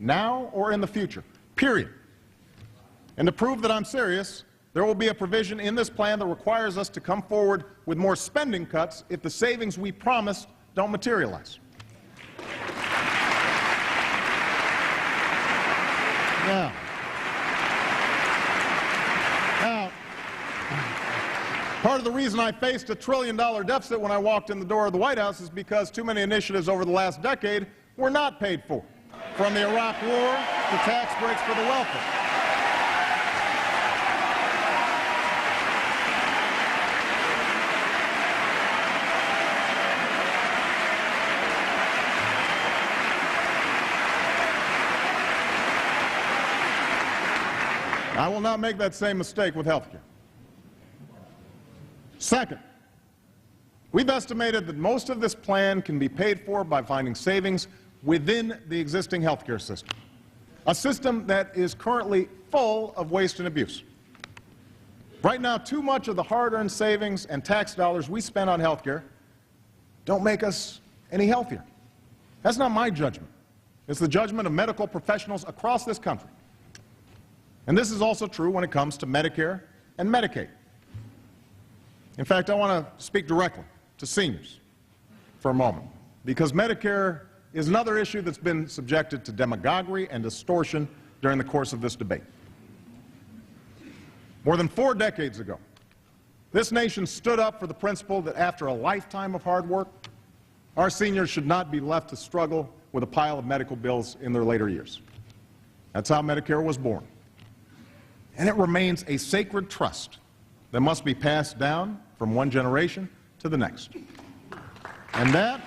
now or in the future, period. And to prove that I'm serious, there will be a provision in this plan that requires us to come forward with more spending cuts if the savings we promised don't materialize. Now, part of the reason I faced a $1 trillion deficit when I walked in the door of the White House is because too many initiatives over the last decade were not paid for, from the Iraq War to tax breaks for the wealthy. I will not make that same mistake with health care. Second, we've estimated that most of this plan can be paid for by finding savings within the existing health care system, a system that is currently full of waste and abuse. Right now, too much of the hard-earned savings and tax dollars we spend on health care don't make us any healthier. That's not my judgment. It's the judgment of medical professionals across this country. And this is also true when it comes to Medicare and Medicaid. In fact, I want to speak directly to seniors for a moment, because Medicare is another issue that's been subjected to demagoguery and distortion during the course of this debate. More than 4 decades ago, this nation stood up for the principle that after a lifetime of hard work, our seniors should not be left to struggle with a pile of medical bills in their later years. That's how Medicare was born. And it remains a sacred trust that must be passed down from one generation to the next. And that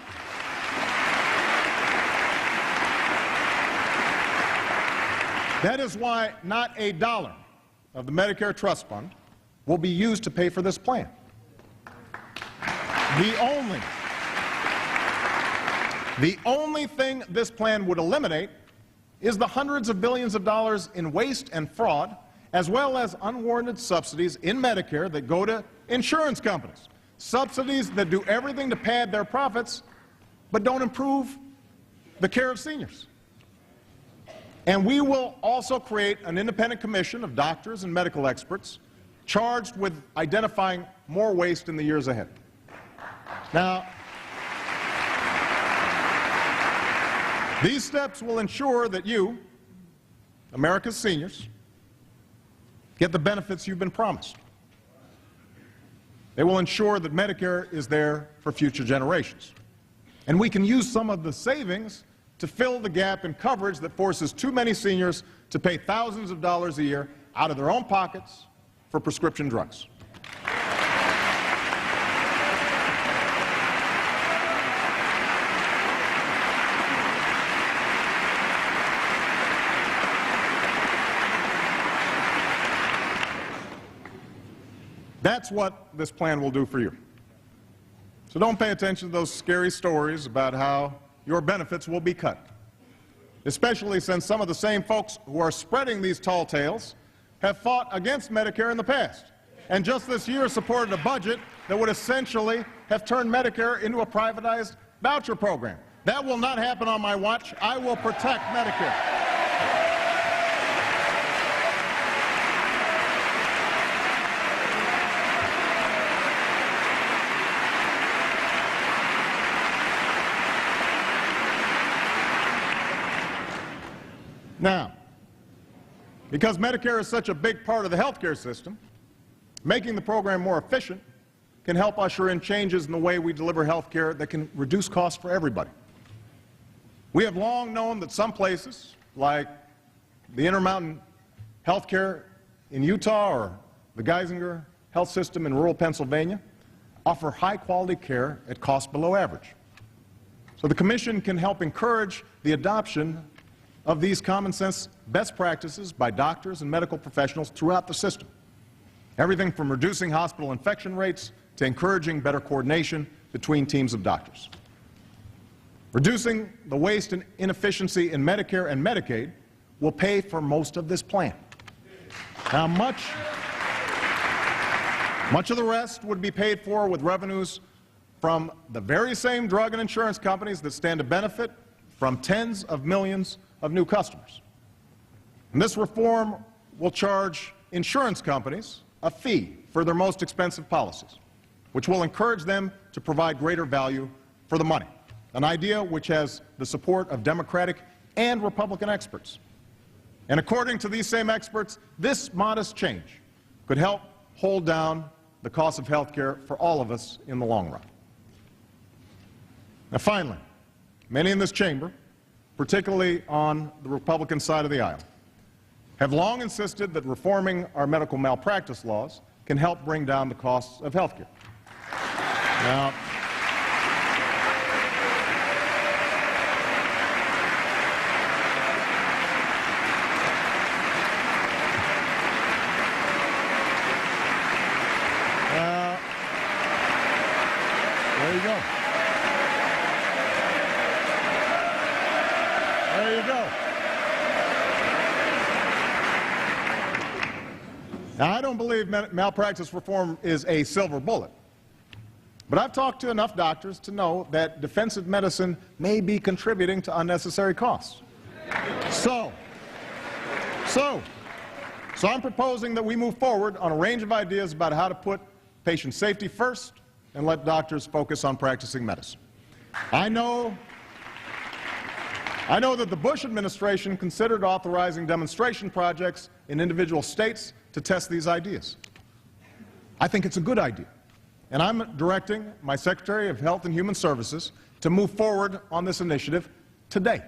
is why not a dollar of the Medicare Trust Fund will be used to pay for this plan. The only thing this plan would eliminate is the hundreds of billions of dollars in waste and fraud, as well as unwarranted subsidies in Medicare that go to insurance companies, subsidies that do everything to pad their profits but don't improve the care of seniors. And we will also create an independent commission of doctors and medical experts charged with identifying more waste in the years ahead. Now, these steps will ensure that you, America's seniors, get the benefits you've been promised. They will ensure that Medicare is there for future generations. And we can use some of the savings to fill the gap in coverage that forces too many seniors to pay thousands of dollars a year out of their own pockets for prescription drugs. That's what this plan will do for you. So don't pay attention to those scary stories about how your benefits will be cut, especially since some of the same folks who are spreading these tall tales have fought against Medicare in the past, and just this year supported a budget that would essentially have turned Medicare into a privatized voucher program. That will not happen on my watch. I will protect Medicare. Now, because Medicare is such a big part of the health care system, making the program more efficient can help usher in changes in the way we deliver health care that can reduce costs for everybody. We have long known that some places, like the Intermountain Health Care in Utah or the Geisinger Health System in rural Pennsylvania, offer high-quality care at costs below average. So the Commission can help encourage the adoption of these common-sense best practices by doctors and medical professionals throughout the system. Everything from reducing hospital infection rates to encouraging better coordination between teams of doctors. Reducing the waste and inefficiency in Medicare and Medicaid will pay for most of this plan. Now, much of the rest would be paid for with revenues from the very same drug and insurance companies that stand to benefit from tens of millions of new customers. And this reform will charge insurance companies a fee for their most expensive policies, which will encourage them to provide greater value for the money, an idea which has the support of Democratic and Republican experts. And according to these same experts, this modest change could help hold down the cost of health care for all of us in the long run. Now, finally, many in this chamber, particularly on the Republican side of the aisle, have long insisted that reforming our medical malpractice laws can help bring down the costs of health care. Now, there you go. There you go. Now, I don't believe malpractice reform is a silver bullet, but I've talked to enough doctors to know that defensive medicine may be contributing to unnecessary costs. So I'm proposing that we move forward on a range of ideas about how to put patient safety first and let doctors focus on practicing medicine. I know that the Bush administration considered authorizing demonstration projects in individual states to test these ideas. I think it's a good idea, and I'm directing my Secretary of Health and Human Services to move forward on this initiative today.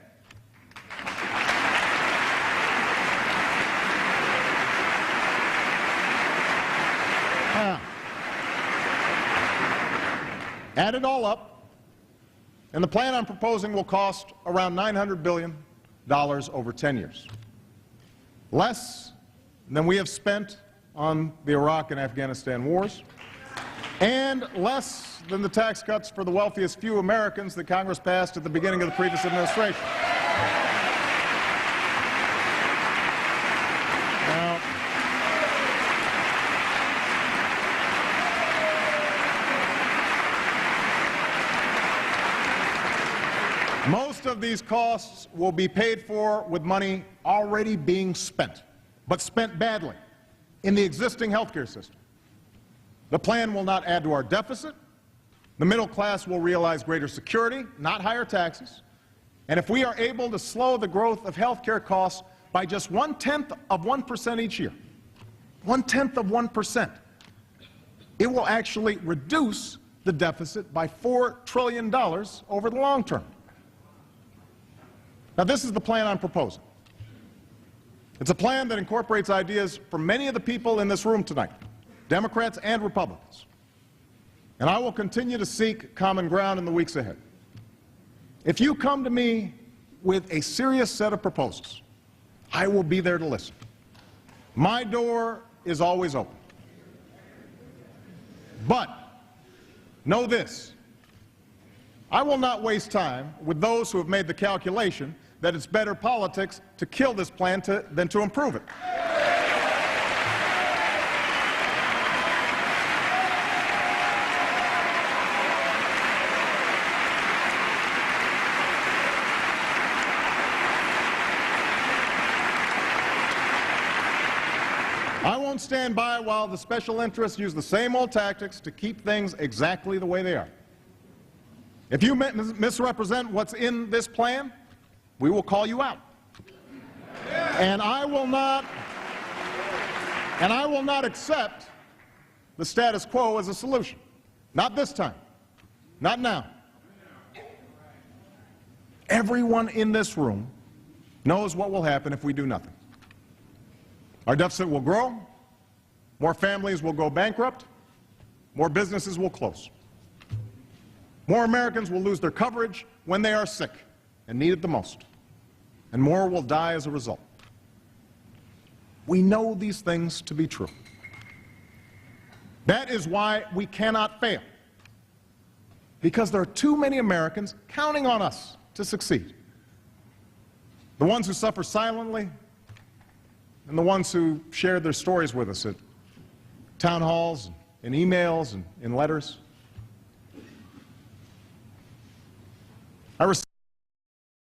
Add it all up, and the plan I'm proposing will cost around $900 billion over 10 years. Less than we have spent on the Iraq and Afghanistan wars, and less than the tax cuts for the wealthiest few Americans that Congress passed at the beginning of the previous administration. Now, most of these costs will be paid for with money already being spent, but spent badly in the existing health care system. The plan will not add to our deficit. The middle class will realize greater security, not higher taxes. And if we are able to slow the growth of health care costs by just 0.1% each year, 0.1%, it will actually reduce the deficit by $4 trillion over the long term. Now, this is the plan I'm proposing. It's a plan that incorporates ideas from many of the people in this room tonight, Democrats and Republicans. And I will continue to seek common ground in the weeks ahead. If you come to me with a serious set of proposals, I will be there to listen. My door is always open. But know this: I will not waste time with those who have made the calculation that it's better politics to kill this plan than to improve it. I won't stand by while the special interests use the same old tactics to keep things exactly the way they are. If you misrepresent what's in this plan, we will call you out. And I will not accept the status quo as a solution. Not this time. Not now. Everyone in this room knows what will happen if we do nothing. Our deficit will grow, more families will go bankrupt, more businesses will close. More Americans will lose their coverage when they are sick and need it the most, and more will die as a result. We know these things to be true. That is why we cannot fail, because there are too many Americans counting on us to succeed. The ones who suffer silently, and the ones who shared their stories with us at town halls, in emails, and in letters.